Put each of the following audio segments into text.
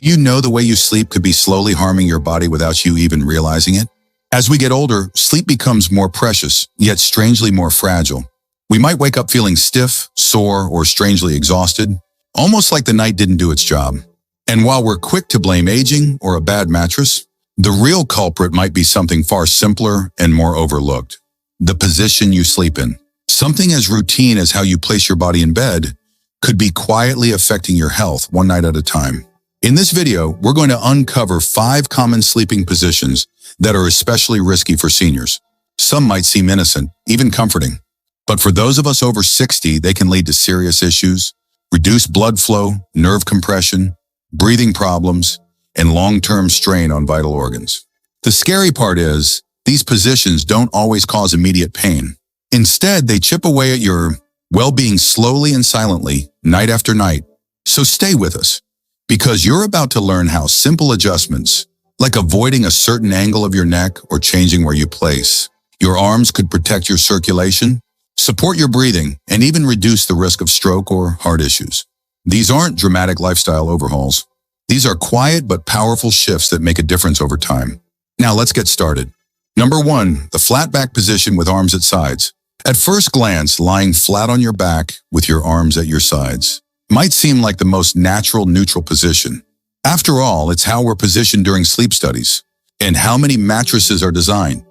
You know the way you sleep could be slowly harming your body without you even realizing it? As we get older, sleep becomes more precious, yet strangely more fragile. We might wake up feeling stiff, sore, or strangely exhausted, almost like the night didn't do its job. And while we're quick to blame aging or a bad mattress, the real culprit might be something far simpler and more overlooked: the position you sleep in. Something as routine as how you place your body in bed could be quietly affecting your health one night at a time. In this video, we're going to uncover 5 common sleeping positions that are especially risky for seniors. Some might seem innocent, even comforting. But for those of us over 60, they can lead to serious issues: reduced blood flow, nerve compression, breathing problems, and long-term strain on vital organs. The scary part is, these positions don't always cause immediate pain. Instead, they chip away at your well-being slowly and silently, night after night. So stay with us, because you're about to learn how simple adjustments, like avoiding a certain angle of your neck or changing where you place your arms, could protect your circulation, support your breathing, and even reduce the risk of stroke or heart issues. These aren't dramatic lifestyle overhauls. These are quiet but powerful shifts that make a difference over time. Now let's get started. Number 1, the flat back position with arms at sides. At first glance, lying flat on your back with your arms at your sides might seem like the most natural, neutral position. After all, it's how we're positioned during sleep studies and how many mattresses are designed.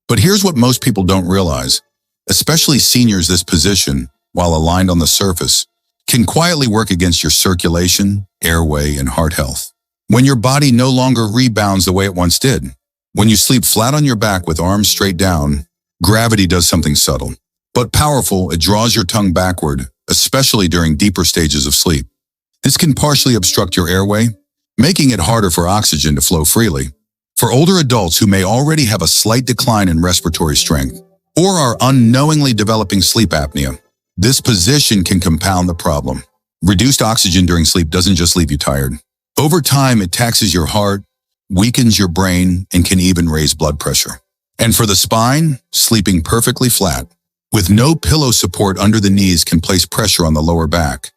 But here's what most people don't realize: especially seniors, this position, while aligned on the surface, can quietly work against your circulation, airway, and heart health. When your body no longer rebounds the way it once did, when you sleep flat on your back with arms straight down, gravity does something subtle but powerful. It draws your tongue backward, especially during deeper stages of sleep. This can partially obstruct your airway, making it harder for oxygen to flow freely. For older adults who may already have a slight decline in respiratory strength or are unknowingly developing sleep apnea, this position can compound the problem. Reduced oxygen during sleep doesn't just leave you tired. Over time, it taxes your heart, weakens your brain, and can even raise blood pressure. And for the spine, sleeping perfectly flat, with no pillow support under the knees, can place pressure on the lower back,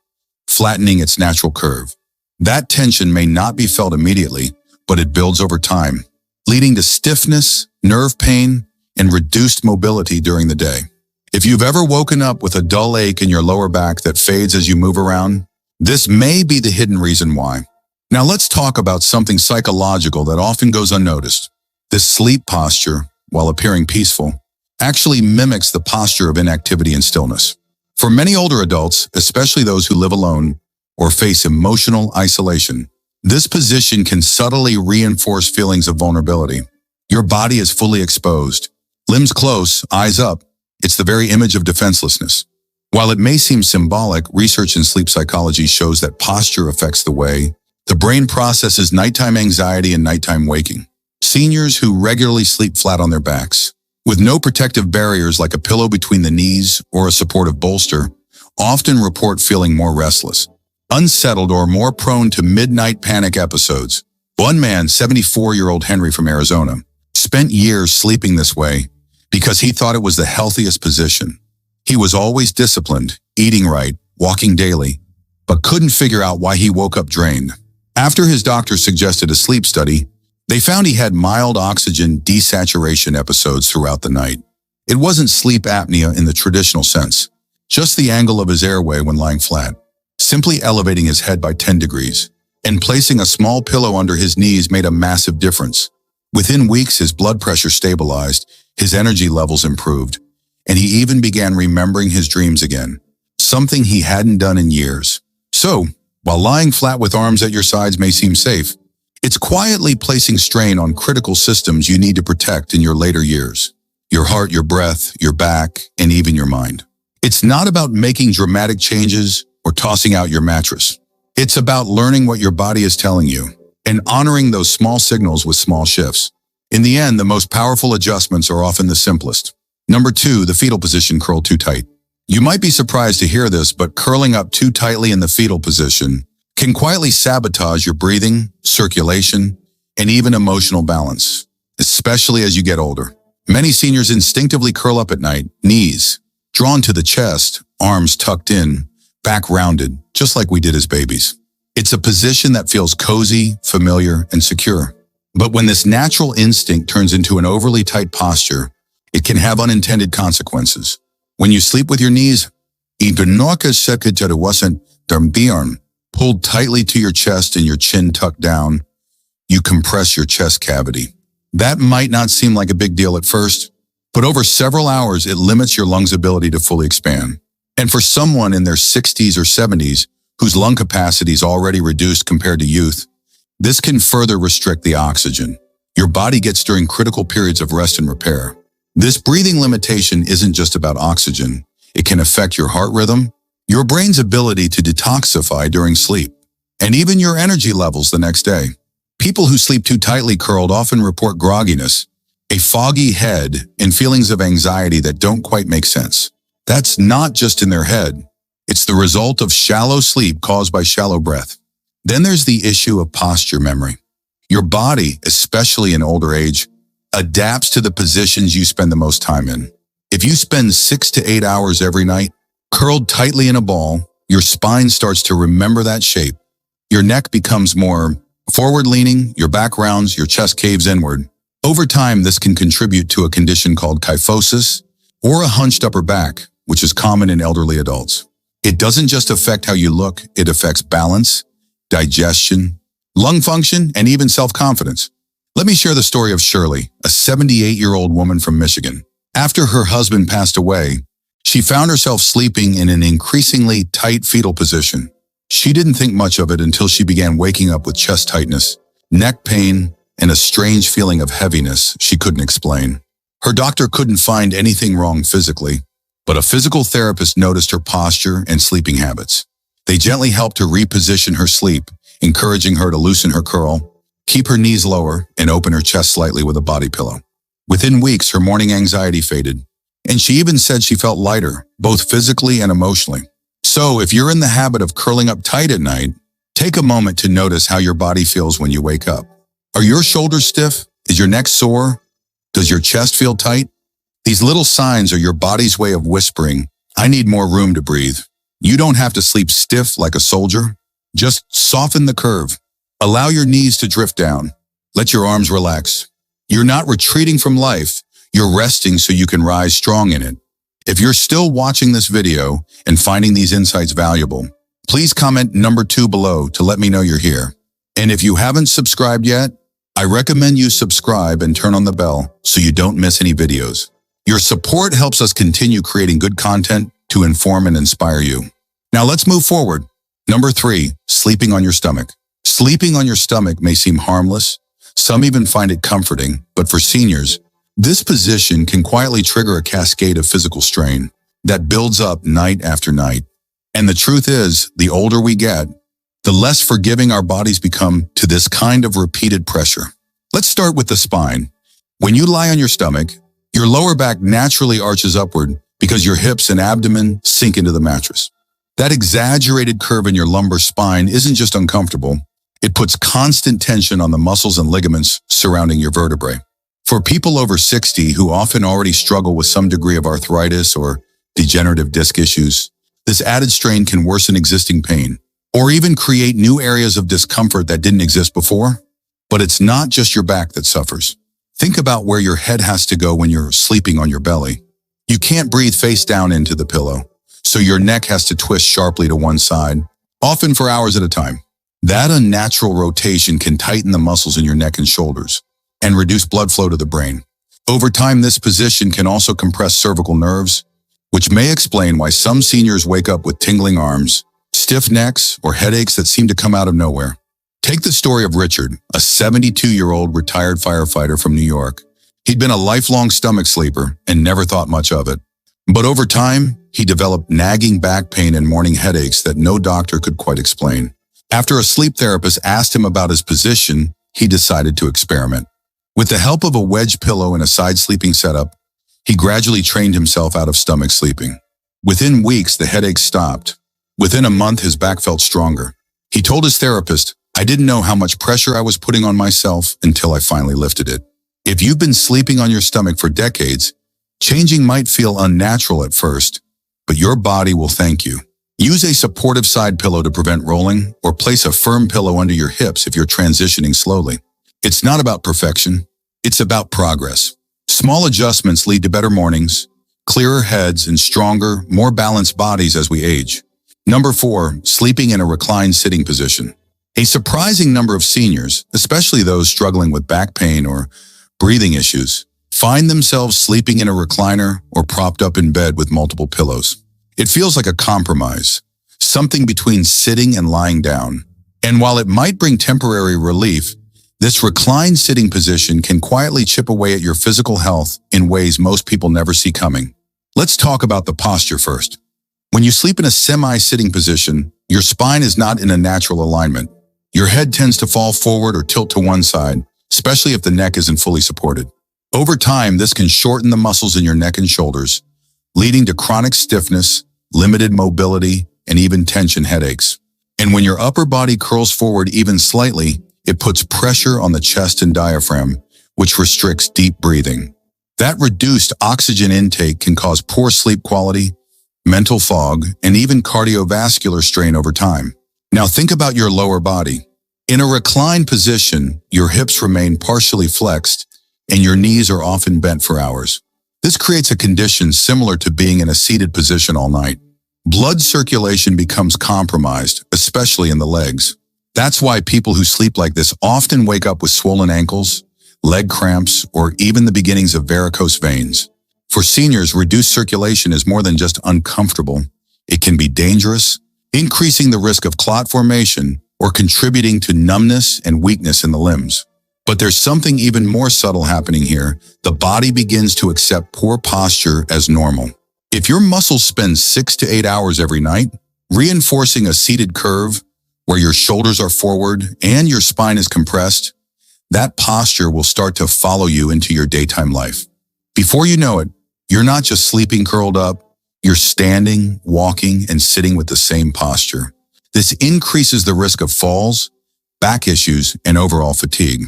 flattening its natural curve. That tension may not be felt immediately, but it builds over time, leading to stiffness, nerve pain, and reduced mobility during the day. If you've ever woken up with a dull ache in your lower back that fades as you move around, this may be the hidden reason why. Now let's talk about something psychological that often goes unnoticed. This sleep posture, while appearing peaceful, actually mimics the posture of inactivity and stillness. For many older adults, especially those who live alone or face emotional isolation, this position can subtly reinforce feelings of vulnerability. Your body is fully exposed, limbs close, eyes up. It's the very image of defenselessness. While it may seem symbolic, research in sleep psychology shows that posture affects the way the brain processes nighttime anxiety and nighttime waking. Seniors who regularly sleep flat on their backs, with no protective barriers like a pillow between the knees or a supportive bolster, often report feeling more restless, unsettled, or more prone to midnight panic episodes. One man, 74-year-old Henry from Arizona, spent years sleeping this way because he thought it was the healthiest position. He was always disciplined, eating right, walking daily, but couldn't figure out why he woke up drained. After his doctor suggested a sleep study, they found he had mild oxygen desaturation episodes throughout the night. It wasn't sleep apnea in the traditional sense, just the angle of his airway when lying flat. Simply elevating his head by 10 degrees and placing a small pillow under his knees made a massive difference. Within weeks, his blood pressure stabilized, his energy levels improved, and he even began remembering his dreams again, something he hadn't done in years. So, while lying flat with arms at your sides may seem safe, it's quietly placing strain on critical systems you need to protect in your later years: your heart, your breath, your back, and even your mind. It's not about making dramatic changes or tossing out your mattress. It's about learning what your body is telling you and honoring those small signals with small shifts. In the end, the most powerful adjustments are often the simplest. Number 2, the fetal position, curled too tight. You might be surprised to hear this, but curling up too tightly in the fetal position can quietly sabotage your breathing, circulation, and even emotional balance, especially as you get older. Many seniors instinctively curl up at night, knees drawn to the chest, arms tucked in, back rounded, just like we did as babies. It's a position that feels cozy, familiar, and secure. But when this natural instinct turns into an overly tight posture, it can have unintended consequences. When you sleep with your knees, pulled tightly to your chest and your chin tucked down, you compress your chest cavity. That might not seem like a big deal at first, but over several hours, it limits your lungs' ability to fully expand. And for someone in their 60s or 70s, whose lung capacity is already reduced compared to youth, this can further restrict the oxygen your body gets during critical periods of rest and repair. This breathing limitation isn't just about oxygen. It can affect your heart rhythm, your brain's ability to detoxify during sleep, and even your energy levels the next day. People who sleep too tightly curled often report grogginess, a foggy head, and feelings of anxiety that don't quite make sense. That's not just in their head. It's the result of shallow sleep caused by shallow breath. Then there's the issue of posture memory. Your body, especially in older age, adapts to the positions you spend the most time in. If you spend 6 to 8 hours every night, curled tightly in a ball, your spine starts to remember that shape. Your neck becomes more forward-leaning, your back rounds, your chest caves inward. Over time, this can contribute to a condition called kyphosis, or a hunched upper back, which is common in elderly adults. It doesn't just affect how you look, it affects balance, digestion, lung function, and even self-confidence. Let me share the story of Shirley, a 78-year-old woman from Michigan. After her husband passed away, she found herself sleeping in an increasingly tight fetal position. She didn't think much of it until she began waking up with chest tightness, neck pain, and a strange feeling of heaviness she couldn't explain. Her doctor couldn't find anything wrong physically, but a physical therapist noticed her posture and sleeping habits. They gently helped her reposition her sleep, encouraging her to loosen her curl, keep her knees lower, and open her chest slightly with a body pillow. Within weeks, her morning anxiety faded, and she even said she felt lighter, both physically and emotionally. So, if you're in the habit of curling up tight at night, take a moment to notice how your body feels when you wake up. Are your shoulders stiff? Is your neck sore? Does your chest feel tight? These little signs are your body's way of whispering, I need more room to breathe. You don't have to sleep stiff like a soldier. Just soften the curve. Allow your knees to drift down. Let your arms relax. You're not retreating from life. You're resting so you can rise strong in it. If you're still watching this video and finding these insights valuable, please comment number 2 below to let me know you're here. And if you haven't subscribed yet, I recommend you subscribe and turn on the bell so you don't miss any videos. Your support helps us continue creating good content to inform and inspire you. Now let's move forward. Number 3, sleeping on your stomach. Sleeping on your stomach may seem harmless. Some even find it comforting, but for seniors, this position can quietly trigger a cascade of physical strain that builds up night after night. And the truth is, the older we get, the less forgiving our bodies become to this kind of repeated pressure. Let's start with the spine. When you lie on your stomach, your lower back naturally arches upward because your hips and abdomen sink into the mattress. That exaggerated curve in your lumbar spine isn't just uncomfortable, it puts constant tension on the muscles and ligaments surrounding your vertebrae. For people over 60 who often already struggle with some degree of arthritis or degenerative disc issues, this added strain can worsen existing pain, or even create new areas of discomfort that didn't exist before. But it's not just your back that suffers. Think about where your head has to go when you're sleeping on your belly. You can't breathe face down into the pillow, so your neck has to twist sharply to one side, often for hours at a time. That unnatural rotation can tighten the muscles in your neck and shoulders and reduce blood flow to the brain. Over time, this position can also compress cervical nerves, which may explain why some seniors wake up with tingling arms, stiff necks, or headaches that seem to come out of nowhere. Take the story of Richard, a 72-year-old retired firefighter from New York. He'd been a lifelong stomach sleeper and never thought much of it. But over time, he developed nagging back pain and morning headaches that no doctor could quite explain. After a sleep therapist asked him about his position, he decided to experiment. With the help of a wedge pillow and a side sleeping setup, he gradually trained himself out of stomach sleeping. Within weeks, the headaches stopped. Within a month, his back felt stronger. He told his therapist, I didn't know how much pressure I was putting on myself until I finally lifted it. If you've been sleeping on your stomach for decades, changing might feel unnatural at first, but your body will thank you. Use a supportive side pillow to prevent rolling, or place a firm pillow under your hips if you're transitioning slowly. It's not about perfection, it's about progress. Small adjustments lead to better mornings, clearer heads, and stronger, more balanced bodies as we age. Number 4, sleeping in a reclined sitting position. A surprising number of seniors, especially those struggling with back pain or breathing issues, find themselves sleeping in a recliner or propped up in bed with multiple pillows. It feels like a compromise, something between sitting and lying down. And while it might bring temporary relief, this reclined sitting position can quietly chip away at your physical health in ways most people never see coming. Let's talk about the posture first. When you sleep in a semi-sitting position, your spine is not in a natural alignment. Your head tends to fall forward or tilt to one side, especially if the neck isn't fully supported. Over time, this can shorten the muscles in your neck and shoulders, leading to chronic stiffness, limited mobility, and even tension headaches. And when your upper body curls forward even slightly, it puts pressure on the chest and diaphragm, which restricts deep breathing. That reduced oxygen intake can cause poor sleep quality, mental fog, and even cardiovascular strain over time. Now think about your lower body. In a reclined position, your hips remain partially flexed, and your knees are often bent for hours. This creates a condition similar to being in a seated position all night. Blood circulation becomes compromised, especially in the legs. That's why people who sleep like this often wake up with swollen ankles, leg cramps, or even the beginnings of varicose veins. For seniors, reduced circulation is more than just uncomfortable. It can be dangerous, increasing the risk of clot formation or contributing to numbness and weakness in the limbs. But there's something even more subtle happening here. The body begins to accept poor posture as normal. If your muscles spend 6 to 8 hours every night, reinforcing a seated curve where your shoulders are forward and your spine is compressed, that posture will start to follow you into your daytime life. Before you know it, you're not just sleeping curled up, you're standing, walking, and sitting with the same posture. This increases the risk of falls, back issues, and overall fatigue.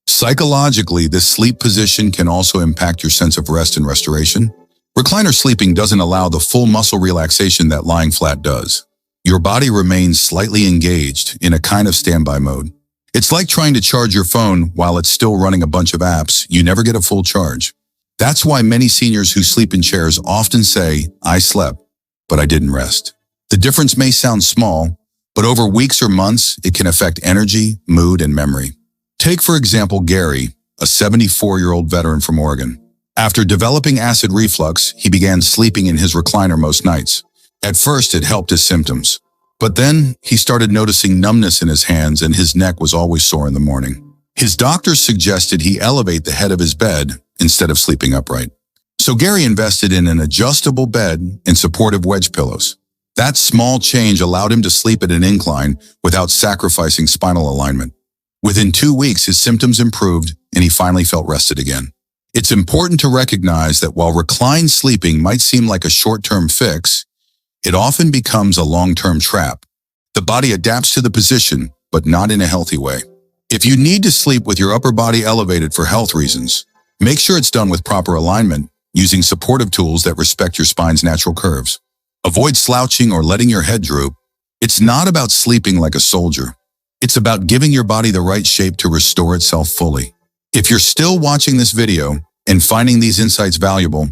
Psychologically, this sleep position can also impact your sense of rest and restoration. Recliner sleeping doesn't allow the full muscle relaxation that lying flat does. Your body remains slightly engaged in a kind of standby mode. It's like trying to charge your phone while it's still running a bunch of apps. You never get a full charge. That's why many seniors who sleep in chairs often say, "I slept, but I didn't rest." The difference may sound small, but over weeks or months, it can affect energy, mood, and memory. Take, for example, Gary, a 74-year-old veteran from Oregon. After developing acid reflux, he began sleeping in his recliner most nights. At first, it helped his symptoms. But then, he started noticing numbness in his hands and his neck was always sore in the morning. His doctors suggested he elevate the head of his bed instead of sleeping upright. So Gary invested in an adjustable bed and supportive wedge pillows. That small change allowed him to sleep at an incline without sacrificing spinal alignment. Within 2 weeks, his symptoms improved and he finally felt rested again. It's important to recognize that while reclined sleeping might seem like a short-term fix, it often becomes a long-term trap. The body adapts to the position, but not in a healthy way. If you need to sleep with your upper body elevated for health reasons, make sure it's done with proper alignment, using supportive tools that respect your spine's natural curves. Avoid slouching or letting your head droop. It's not about sleeping like a soldier. It's about giving your body the right shape to restore itself fully. If you're still watching this video and finding these insights valuable,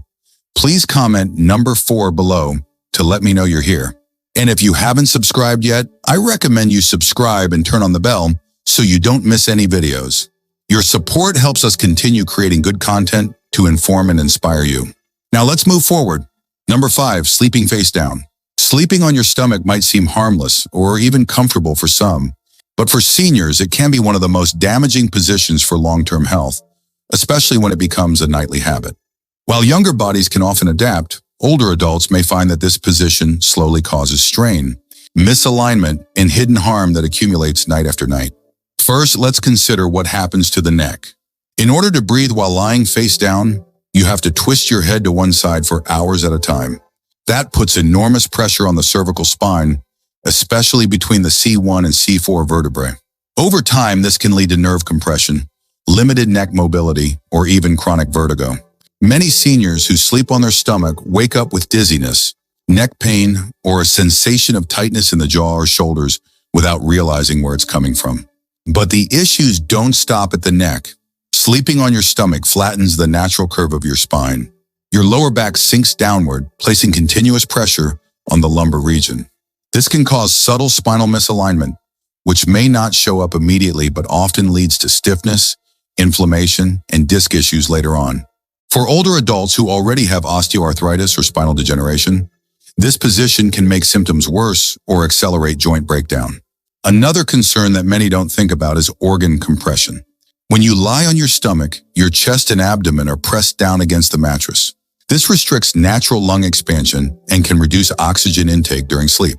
please comment number 4 below to let me know you're here. And if you haven't subscribed yet, I recommend you subscribe and turn on the bell so you don't miss any videos. Your support helps us continue creating good content to inform and inspire you. Now let's move forward. Number 5, sleeping face down. Sleeping on your stomach might seem harmless or even comfortable for some, but for seniors, it can be one of the most damaging positions for long-term health, especially when it becomes a nightly habit. While younger bodies can often adapt, older adults may find that this position slowly causes strain, misalignment, and hidden harm that accumulates night after night. First, let's consider what happens to the neck. In order to breathe while lying face down, you have to twist your head to one side for hours at a time. That puts enormous pressure on the cervical spine, especially between the C1 and C4 vertebrae. Over time, this can lead to nerve compression, limited neck mobility, or even chronic vertigo. Many seniors who sleep on their stomach wake up with dizziness, neck pain, or a sensation of tightness in the jaw or shoulders without realizing where it's coming from. But the issues don't stop at the neck. Sleeping on your stomach flattens the natural curve of your spine. Your lower back sinks downward, placing continuous pressure on the lumbar region. This can cause subtle spinal misalignment, which may not show up immediately but often leads to stiffness, inflammation, and disc issues later on. For older adults who already have osteoarthritis or spinal degeneration, this position can make symptoms worse or accelerate joint breakdown. Another concern that many don't think about is organ compression. When you lie on your stomach, your chest and abdomen are pressed down against the mattress. This restricts natural lung expansion and can reduce oxygen intake during sleep.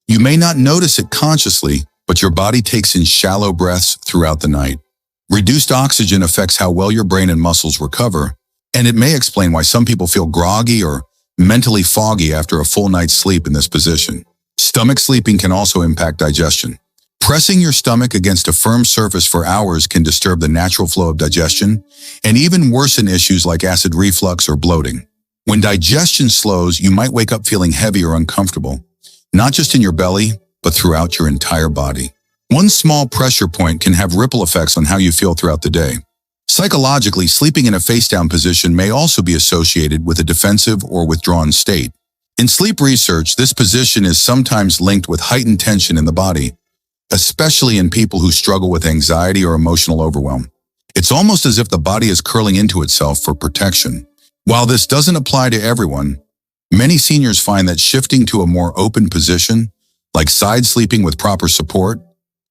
You may not notice it consciously, but your body takes in shallow breaths throughout the night. Reduced oxygen affects how well your brain and muscles recover, and it may explain why some people feel groggy or mentally foggy after a full night's sleep in this position. Stomach sleeping can also impact digestion. Pressing your stomach against a firm surface for hours can disturb the natural flow of digestion and even worsen issues like acid reflux or bloating. When digestion slows, you might wake up feeling heavy or uncomfortable, not just in your belly, but throughout your entire body. One small pressure point can have ripple effects on how you feel throughout the day. Psychologically, sleeping in a face-down position may also be associated with a defensive or withdrawn state. In sleep research, this position is sometimes linked with heightened tension in the body, especially in people who struggle with anxiety or emotional overwhelm. It's almost as if the body is curling into itself for protection. While this doesn't apply to everyone, many seniors find that shifting to a more open position, like side sleeping with proper support,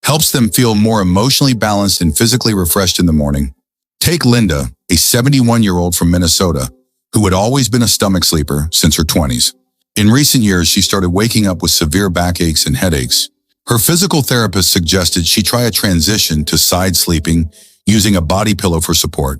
helps them feel more emotionally balanced and physically refreshed in the morning. Take Linda, a 71-year-old from Minnesota, who had always been a stomach sleeper since her 20s. In recent years, she started waking up with severe backaches and headaches. Her physical therapist suggested she try a transition to side sleeping using a body pillow for support.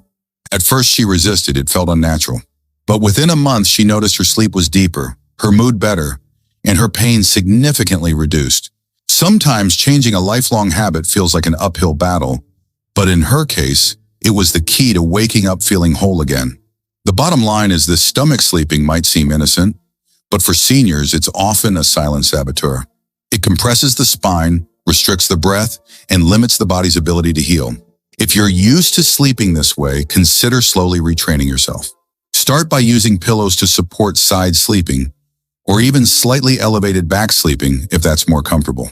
At first, she resisted. It felt unnatural. But within a month, she noticed her sleep was deeper, her mood better, and her pain significantly reduced. Sometimes changing a lifelong habit feels like an uphill battle, but in her case, it was the key to waking up feeling whole again. The bottom line is this: stomach sleeping might seem innocent, but for seniors, it's often a silent saboteur. It compresses the spine, restricts the breath, and limits the body's ability to heal. If you're used to sleeping this way, consider slowly retraining yourself. Start by using pillows to support side sleeping, or even slightly elevated back sleeping if that's more comfortable.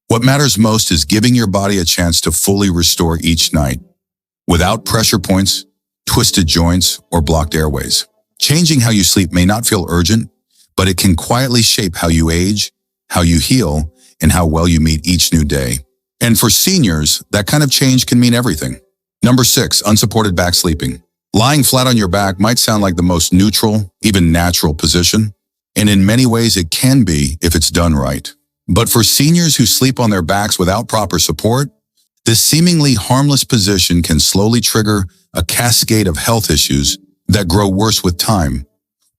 What matters most is giving your body a chance to fully restore each night, without pressure points, twisted joints, or blocked airways. Changing how you sleep may not feel urgent, but it can quietly shape how you age, how you heal, and how well you meet each new day. And for seniors, that kind of change can mean everything. Number 6, unsupported back sleeping. Lying flat on your back might sound like the most neutral, even natural position, and in many ways it can be if it's done right. But for seniors who sleep on their backs without proper support, this seemingly harmless position can slowly trigger a cascade of health issues that grow worse with time,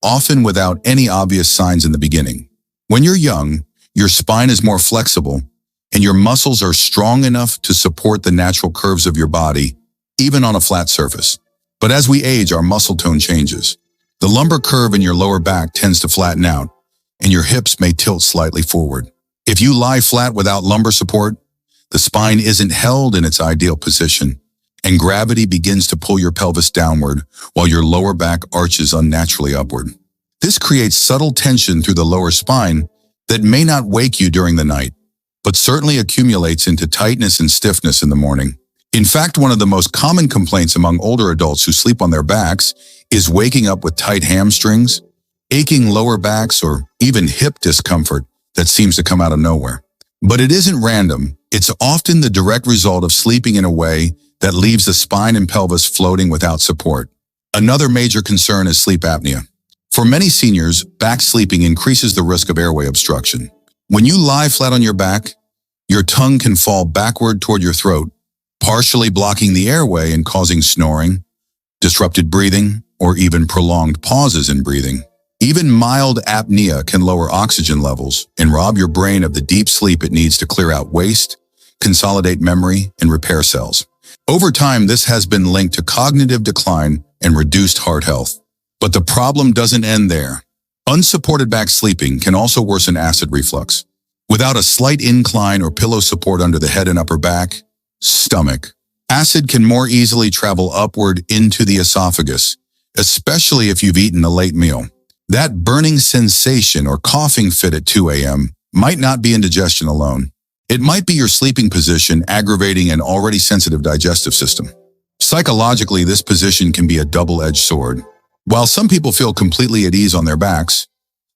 often without any obvious signs in the beginning. When you're young, your spine is more flexible, and your muscles are strong enough to support the natural curves of your body, even on a flat surface. But as we age, our muscle tone changes. The lumbar curve in your lower back tends to flatten out, and your hips may tilt slightly forward. If you lie flat without lumbar support, the spine isn't held in its ideal position, and gravity begins to pull your pelvis downward while your lower back arches unnaturally upward. This creates subtle tension through the lower spine that may not wake you during the night, but certainly accumulates into tightness and stiffness in the morning. In fact, one of the most common complaints among older adults who sleep on their backs is waking up with tight hamstrings, aching lower backs, or even hip discomfort that seems to come out of nowhere. But it isn't random. It's often the direct result of sleeping in a way that leaves the spine and pelvis floating without support. Another major concern is sleep apnea. For many seniors, back sleeping increases the risk of airway obstruction. When you lie flat on your back, your tongue can fall backward toward your throat, partially blocking the airway and causing snoring, disrupted breathing, or even prolonged pauses in breathing. Even mild apnea can lower oxygen levels and rob your brain of the deep sleep it needs to clear out waste, consolidate memory, and repair cells. Over time, this has been linked to cognitive decline and reduced heart health. But the problem doesn't end there. Unsupported back sleeping can also worsen acid reflux. Without a slight incline or pillow support under the head and upper back, stomach, acid can more easily travel upward into the esophagus, especially if you've eaten a late meal. That burning sensation or coughing fit at 2 a.m. might not be indigestion alone. It might be your sleeping position aggravating an already sensitive digestive system. Psychologically, this position can be a double-edged sword. While some people feel completely at ease on their backs,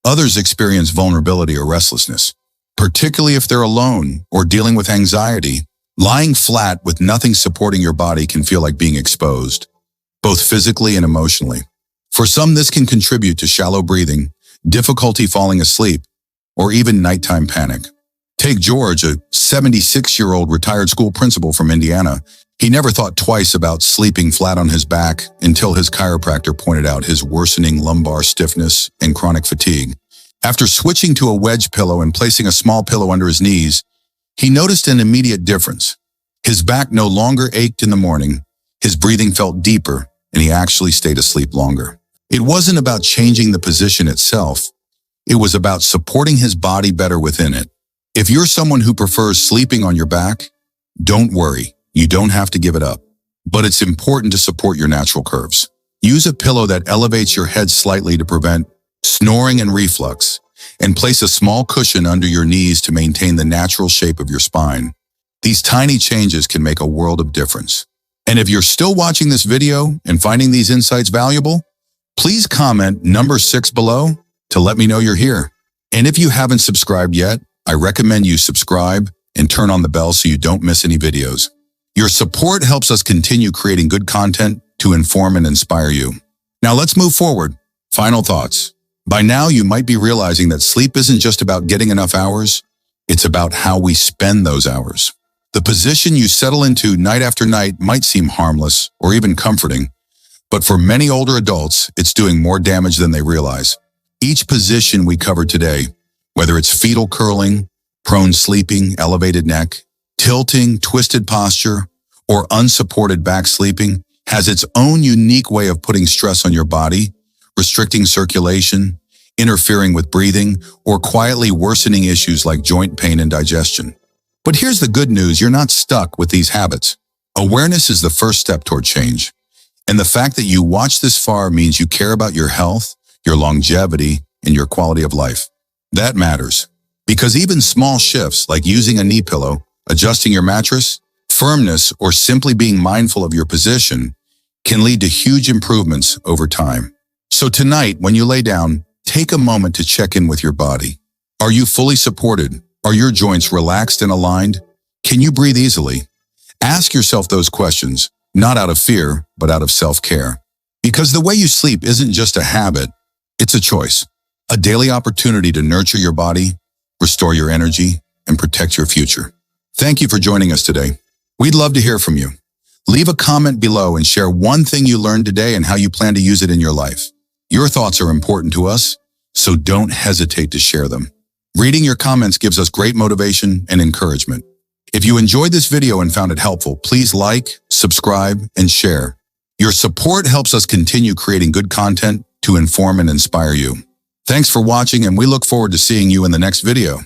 others experience vulnerability or restlessness, particularly if they're alone or dealing with anxiety. Lying flat with nothing supporting your body can feel like being exposed, both physically and emotionally. For some, this can contribute to shallow breathing, difficulty falling asleep, or even nighttime panic. Take George, a 76-year-old retired school principal from Indiana. He never thought twice about sleeping flat on his back until his chiropractor pointed out his worsening lumbar stiffness and chronic fatigue. After switching to a wedge pillow and placing a small pillow under his knees, he noticed an immediate difference. His back no longer ached in the morning, his breathing felt deeper, and he actually stayed asleep longer. It wasn't about changing the position itself. It was about supporting his body better within it. If you're someone who prefers sleeping on your back, don't worry, you don't have to give it up. But it's important to support your natural curves. Use a pillow that elevates your head slightly to prevent snoring and reflux, and place a small cushion under your knees to maintain the natural shape of your spine. These tiny changes can make a world of difference. And if you're still watching this video and finding these insights valuable, please comment number 6 below to let me know you're here. And if you haven't subscribed yet, I recommend you subscribe and turn on the bell so you don't miss any videos. Your support helps us continue creating good content to inform and inspire you. Now let's move forward. Final thoughts. By now, you might be realizing that sleep isn't just about getting enough hours, it's about how we spend those hours. The position you settle into night after night might seem harmless or even comforting, but for many older adults, it's doing more damage than they realize. Each position we covered today, whether it's fetal curling, prone sleeping, elevated neck, tilting, twisted posture, or unsupported back sleeping, has its own unique way of putting stress on your body, restricting circulation, interfering with breathing, or quietly worsening issues like joint pain and digestion. But here's the good news, you're not stuck with these habits. Awareness is the first step toward change. And the fact that you watched this far means you care about your health, your longevity, and your quality of life. That matters. Because even small shifts like using a knee pillow, adjusting your mattress, firmness, or simply being mindful of your position can lead to huge improvements over time. So tonight, when you lay down, take a moment to check in with your body. Are you fully supported? Are your joints relaxed and aligned? Can you breathe easily? Ask yourself those questions, not out of fear, but out of self-care. Because the way you sleep isn't just a habit, it's a choice, a daily opportunity to nurture your body, restore your energy, and protect your future. Thank you for joining us today. We'd love to hear from you. Leave a comment below and share one thing you learned today and how you plan to use it in your life. Your thoughts are important to us, so don't hesitate to share them. Reading your comments gives us great motivation and encouragement. If you enjoyed this video and found it helpful, please like, subscribe, and share. Your support helps us continue creating good content to inform and inspire you. Thanks for watching, and we look forward to seeing you in the next video.